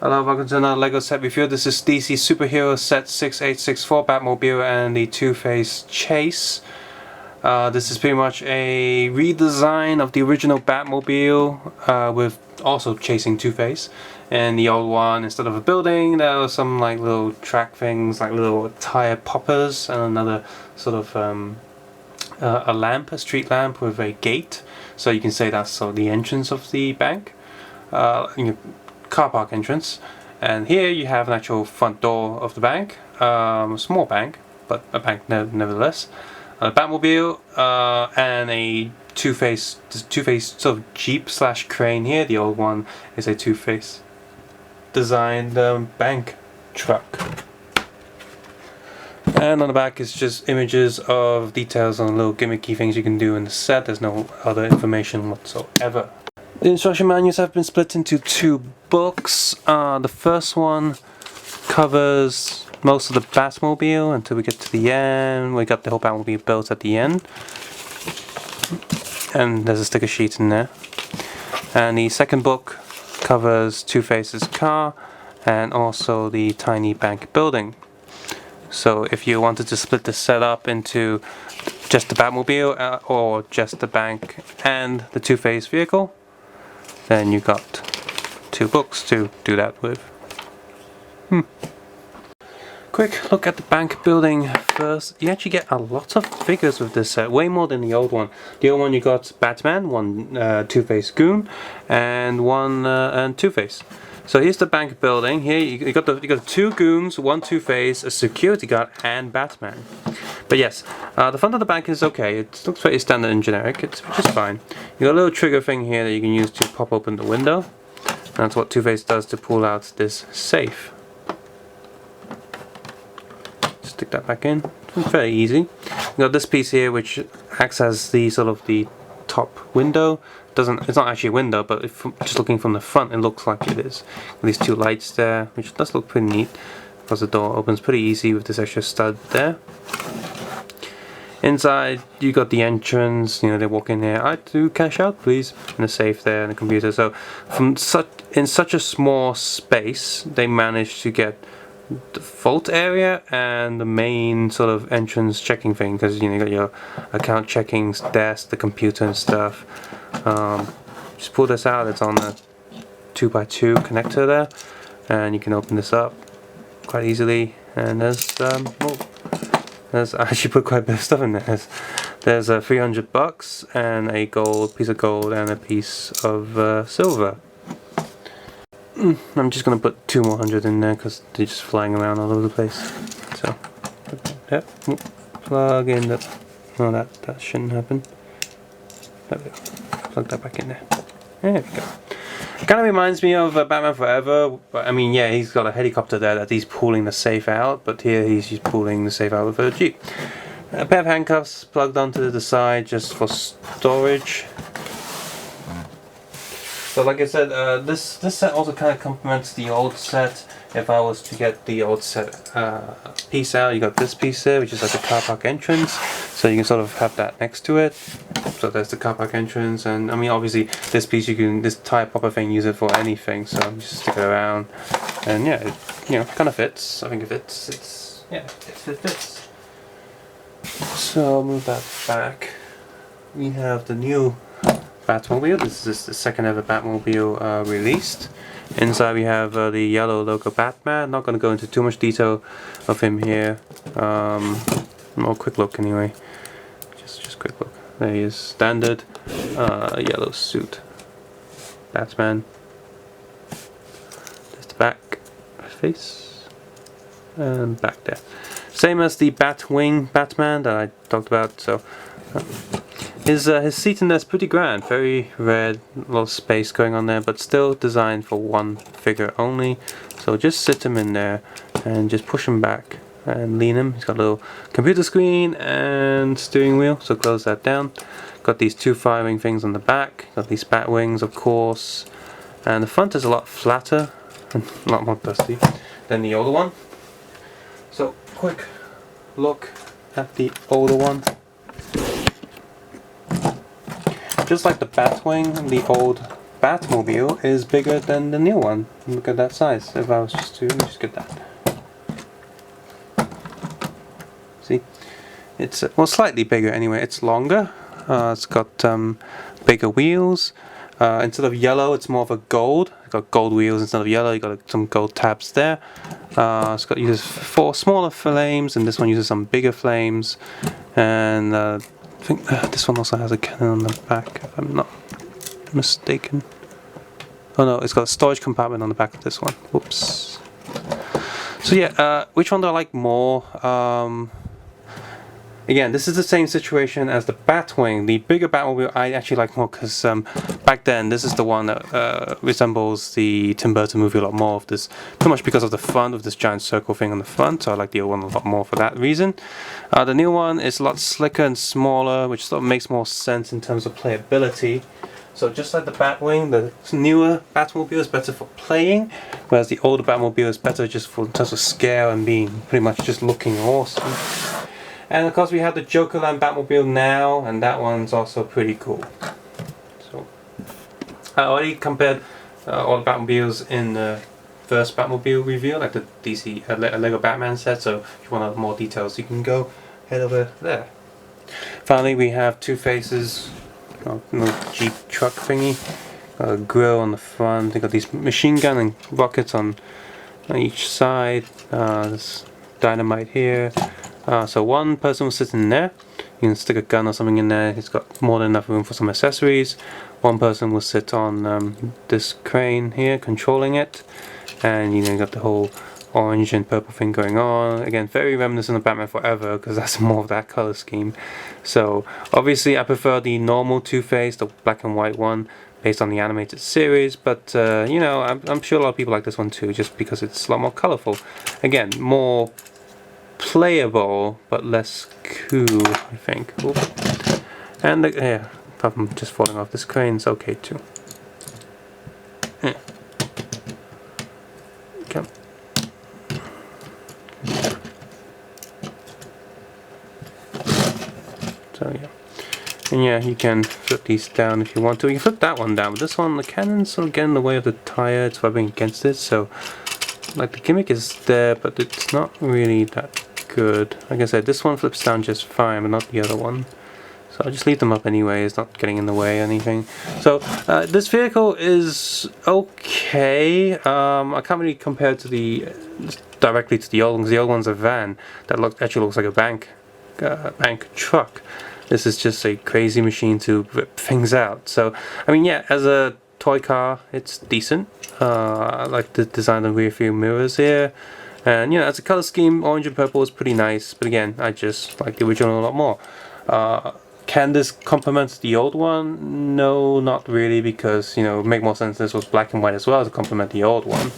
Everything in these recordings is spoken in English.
Hello, welcome to another LEGO set review. This is DC SuperHeroes set 6864 Batmobile and the Two-Face Chase. This is pretty much a redesign of the original Batmobile with also chasing Two-Face. And the old one, instead of a building, there were some like little track things, like little tire poppers, and another sort of a lamp, a street lamp with a gate. So you can say that's sort of the entrance of the bank. Car park entrance, and here you have an actual front door of the bank, a small bank, but a bank nevertheless, a Batmobile, and a Two-Face sort of Jeep slash crane here. The old one is a Two-Face designed bank truck. And on the back is just images of details on little gimmicky things you can do in the set. There's no other information whatsoever. The instruction manuals have been split into two books. The first one covers most of the Batmobile until we get to the end. We got the whole Batmobile built at the end. And there's a sticker sheet in there. And the second book covers Two-Face's car and also the tiny bank building. So if you wanted to split the set up into just the Batmobile or just the bank and the Two-Face vehicle, then you got two books to do that with. Quick look at the bank building first. You actually get a lot of figures with this set, way more than the old one. The old one you got Batman, one Two-Face goon, and one and Two-Face. So here's the bank building. Here you got two goons, one Two-Face, a security guard, and Batman. But yes, the front of the bank is okay. It looks pretty standard and generic. It's just fine. You got a little trigger thing here that you can use to pop open the window. That's what Two-Face does to pull out this safe. Stick that back in. It's very easy. You got this piece here which acts as the sort of the top window. It's not actually a window, but if just looking from the front, it looks like it is. These two lights there, which does look pretty neat. Because the door opens pretty easy with this extra stud there. Inside, you got the entrance. You know, they walk in here. I do cash out, please. And a safe there, and a computer. So, in such a small space, they managed to get the vault area and the main sort of entrance checking thing, because you got your account checking desk, the computer and stuff. Just pull this out. It's on the 2x2 connector there, and you can open this up quite easily. And there's I actually put quite a bit of stuff in there. There's $300 and a piece of gold and a piece of silver. I'm just gonna put 2 more hundred in there because they're just flying around all over the place. So, yep, plug in that. No, that shouldn't happen. There we go. Plug that back in there. There we go. Kind of reminds me of Batman Forever, but I mean, yeah, he's got a helicopter there that he's pulling the safe out, but here he's just pulling the safe out with a Jeep. A pair of handcuffs plugged onto the side just for storage. So like I said, this set also kind of complements the old set. If I was to get the old set piece out, you got this piece there, which is like the car park entrance. So you can sort of have that next to it. So there's the car park entrance, and I mean obviously this piece this tire popper thing, use it for anything. So just stick it around, and yeah, it kind of fits. I think it fits. It fits. So I'll move that back. We have the new Batmobile. This is the second ever Batmobile released. Inside we have the yellow logo Batman. Not going to go into too much detail of him here. More quick look anyway. Just quick look. There he is, standard yellow suit. Batman. There's the back face and back there. Same as the Batwing Batman that I talked about. So. His seat in there is pretty grand, very red, a lot of space going on there, but still designed for one figure only. So just sit him in there and just push him back and lean him. He's got a little computer screen and steering wheel, so close that down. Got these two firing things on the back, got these bat wings of course, and the front is a lot flatter and a lot more dusty than the older one. So quick look at the older one. Just like the Batwing, the old Batmobile is bigger than the new one. Look at that size. If I was just to, let me just get that. See, it's well, slightly bigger anyway. It's longer. It's got bigger wheels. Instead of yellow, it's more of a gold. It's got gold wheels instead of yellow. You got some gold tabs there. Uses 4 smaller flames, and this one uses some bigger flames. And I think this one also has a cannon on the back, if I'm not mistaken. Oh no, it's got a storage compartment on the back of this one. Whoops. So yeah, which one do I like more? Again, this is the same situation as the Batwing. The bigger Batmobile I actually like more because back then this is the one that resembles the Tim Burton movie a lot more. Of this, pretty much because of the front with this giant circle thing on the front. So I like the old one a lot more for that reason. The new one is a lot slicker and smaller, which sort of makes more sense in terms of playability. So just like the Batwing, the newer Batmobile is better for playing, whereas the older Batmobile is better just for in terms of scale and being pretty much just looking awesome. And of course we have the Jokerland Batmobile now, and that one's also pretty cool. So I already compared all the Batmobiles in the first Batmobile review, like the DC Lego Batman set, so if you want more details you can go head over there. Finally we have Two-Face's Jeep truck thingy. Got a grill on the front, they got these machine gun and rockets on each side. There's dynamite here. So one person will sit in there, you can stick a gun or something in there, it's got more than enough room for some accessories. One person will sit on this crane here, controlling it, and you got the whole orange and purple thing going on. Again, very reminiscent of Batman Forever, because that's more of that color scheme. So obviously I prefer the normal Two-Face, the black and white one, based on the animated series, but I'm sure a lot of people like this one too, just because it's a lot more colorful. Again, more playable but less cool, I think. Oop. And yeah, apart from just falling off, this crane's okay too. Yeah. Okay. So yeah, and yeah, you can flip these down if you want to. You can flip that one down, but this one, the cannon's sort of getting in the way of the tire. It's rubbing against it, so like the gimmick is there, but it's not really that good. Like I said, this one flips down just fine, but not the other one. So I'll just leave them up anyway, it's not getting in the way or anything. So this vehicle is okay. I can't really compare it to directly to the old ones. The old one's a van that actually looks like a bank truck. This is just a crazy machine to rip things out. So I mean, yeah, as a toy car, it's decent. I like the design of the rear view mirrors here, and as a color scheme, orange and purple is pretty nice, but again, I just like the original a lot more. Can this complement the old one? No, not really, because it would make more sense this was black and white as well to complement the old one.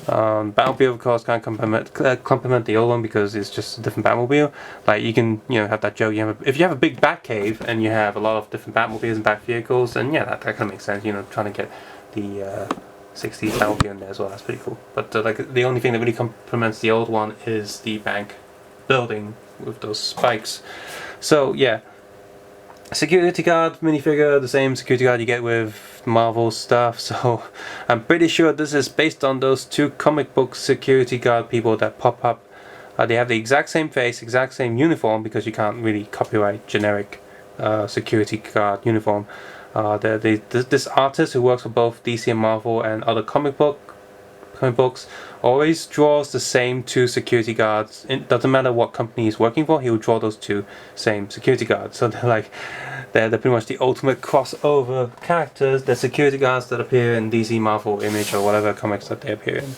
Batmobile of course can't complement the old one because it's just a different Batmobile. Like you can have that joke, if you have a big Batcave and you have a lot of different Batmobiles and Bat vehicles, then yeah, that kind of makes sense, trying to get the 60s Batmobile in there as well. That's pretty cool. But like the only thing that really complements the old one is the bank building with those spikes. So yeah, security guard minifigure, the same security guard you get with Marvel stuff. So I'm pretty sure this is based on those 2 comic book security guard people that pop up. They have the exact same face, exact same uniform, because you can't really copyright generic security guard uniform. This artist who works for both DC and Marvel and other comic books always draws the same 2 security guards. It doesn't matter what company he's working for, he will draw those 2 same security guards. So they're pretty much the ultimate crossover characters. They're security guards that appear in DC, Marvel, Image, or whatever comics that they appear in.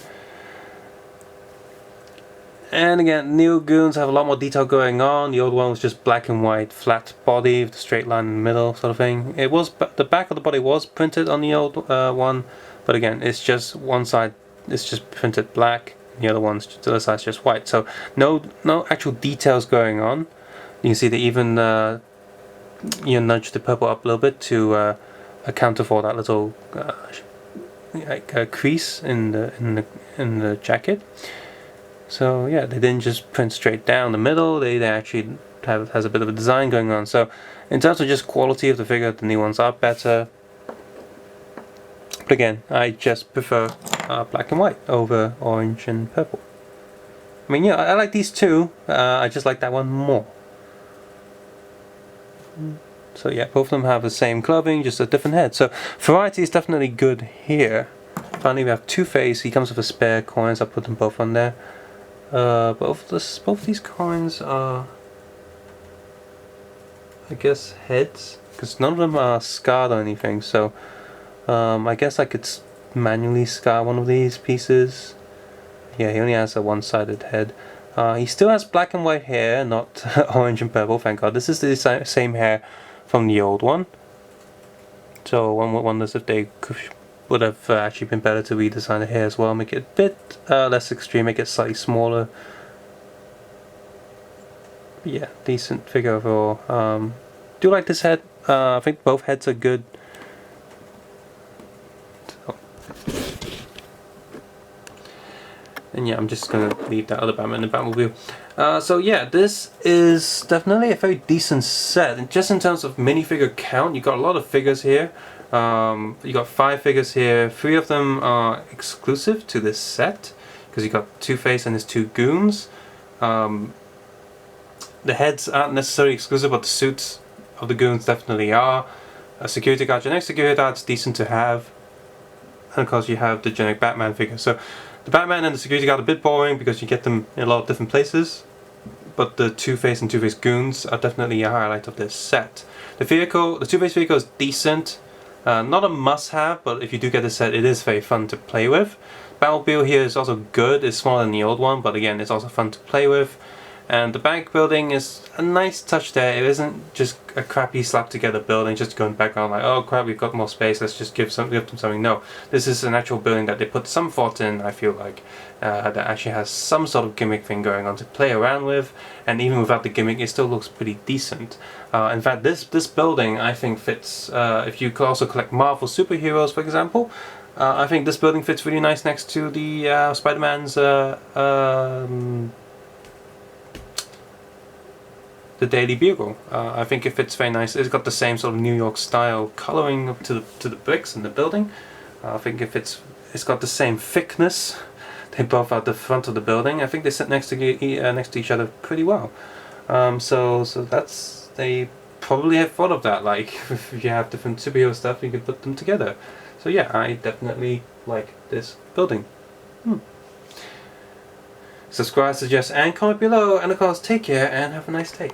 And again, new goons have a lot more detail going on. The old one was just black and white, flat body with a straight line in the middle, sort of thing. It was the back of the body was printed on the old one, but again, it's just one side. It's just printed black. The other the other side's just white. So no actual details going on. You can see they even nudge the purple up a little bit to account for that little crease in the jacket. So yeah, they didn't just print straight down the middle, they actually has a bit of a design going on. So in terms of just quality of the figure, the new ones are better. But again, I just prefer black and white over orange and purple. I mean, yeah, I like these two. I just like that one more. So yeah, both of them have the same clothing, just a different head. So variety is definitely good here. Finally, we have Two-Face. He comes with a spare coins. I'll put them both on there. Both these coins are, I guess, heads, because none of them are scarred or anything. So I guess I could manually scar one of these pieces. Yeah, he only has a one-sided head. He still has black and white hair, not orange and purple, thank God. This is the same hair from the old one. So one wonders if they would have actually been better to redesign the hair as well, make it a bit less extreme, make it slightly smaller. But yeah, decent figure overall. Do like this head. I think both heads are good. And yeah, I'm just gonna leave that other Batman in the Batmobile. So yeah, this is definitely a very decent set. And just in terms of minifigure count, you got a lot of figures here. You got 5 figures here. 3 of them are exclusive to this set, because you got Two-Face and his 2 goons. The heads aren't necessarily exclusive, but the suits of the goons definitely are. A security guard, generic security guard's decent to have. And of course you have the generic Batman figure. So the Batman and the security guard are a bit boring because you get them in a lot of different places, but the Two-Face and Two-Face goons are definitely a highlight of this set. The Two-Face vehicle is decent, not a must-have, but if you do get the set, it is very fun to play with. Batmobile here is also good. It's smaller than the old one, but again, it's also fun to play with. And the bank building is a nice touch there. It isn't just a crappy slap together building just going back on like, oh crap, we've got more space, let's just give them something. No, this is an actual building that they put some thought in, I feel like, that actually has some sort of gimmick thing going on to play around with, and even without the gimmick it still looks pretty decent. In fact, this building I think fits, if you could also collect Marvel superheroes for example, I think this building fits really nice next to the Spider-Man's the Daily Bugle. I think it fits very nice. It's got the same sort of New York style coloring up to the bricks in the building. I think it's got the same thickness. They both are at the front of the building. I think they sit next to each other pretty well. So that's, they probably have thought of that. Like if you have different superhero stuff, you can put them together. So yeah, I definitely like this building. Subscribe, suggest, and comment below, and of course take care and have a nice day.